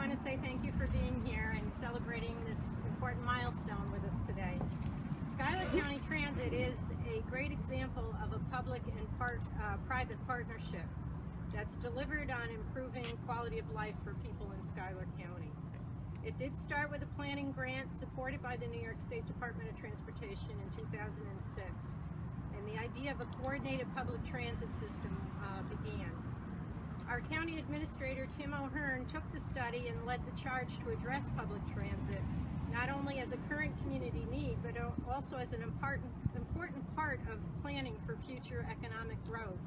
want to say thank you for being here and celebrating this important milestone with us today. Schuyler County Transit is a great example of a public and private partnership that's delivered on improving quality of life for people in Schuyler County. It did start with a planning grant supported by the New York State Department of Transportation in 2006, and the idea of a coordinated public transit system began. Our county administrator, Tim O'Hearn, took the study and led the charge to address public transit, not only as a current community need, but also as an important part of planning for future economic growth.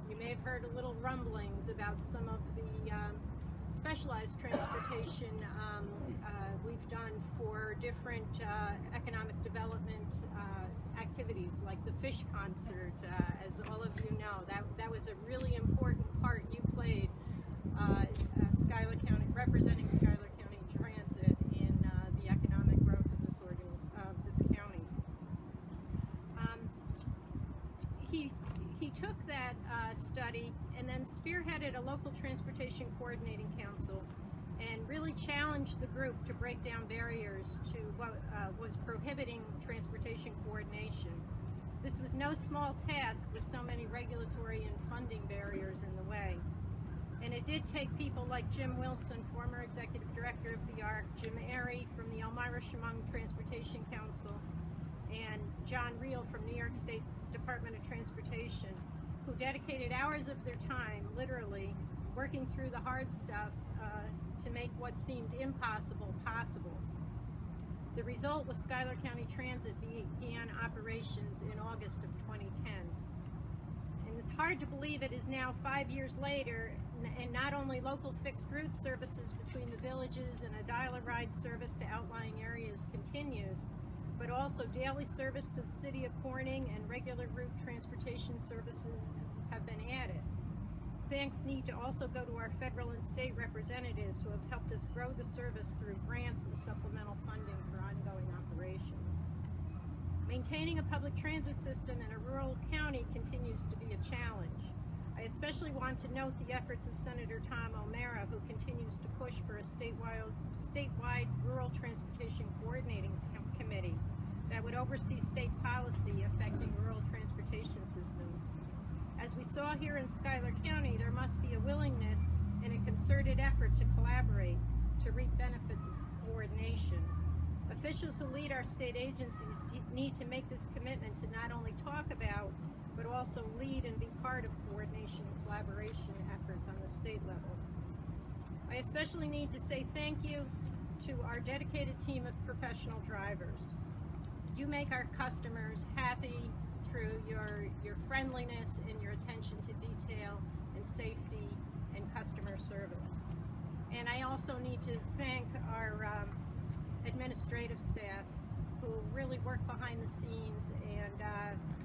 You may have heard a little rumblings about some of the specialized transportation we've done for different economic development activities, like the fish concert. As all of you know, that was a really important part you played, Schuyler County, representing Schuyler County Transit in the economic growth of this county. He took that study and then spearheaded a local transportation coordinating council and really challenged the group to break down barriers to what was prohibiting transportation coordination. This was no small task with so many regulatory and funding barriers in the way. And it did take people like Jim Wilson, former executive director of the ARC, Jim Airy from the Elmira Chemung Transportation Council, and John Reel from New York State Department of Transportation, who dedicated hours of their time, literally, working through the hard stuff to make what seemed impossible possible. The result was Schuyler County Transit began operations in August of 2010. And it's hard to believe it is now 5 years later, and not only local fixed route services between the villages and a dial-a-ride service to outlying areas continues, but also daily service to the city of Corning and regular route transportation services have been added. Thanks need to also go to our federal and state representatives who have helped us grow the service through grants and supplemental funding for ongoing operations. Maintaining a public transit system in a rural county continues to be a challenge. I especially want to note the efforts of Senator Tom O'Mara, who continues to push for a statewide rural transportation coordinating committee that would oversee state policy affecting rural transportation systems. As we saw here in Schuyler County, there must be a willingness and a concerted effort to collaborate to reap benefits of coordination. Officials who lead our state agencies need to make this commitment to not only talk about, but also lead and be part of coordination and collaboration efforts on the state level. I especially need to say thank you to our dedicated team of professional drivers. You make our customers happy through your friendliness and your attention to detail and safety and customer service. And I also need to thank our administrative staff who really work behind the scenes and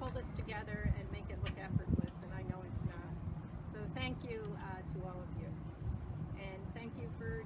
pull this together and make it look effortless, and I know it's not. So thank you to all of you. And thank you for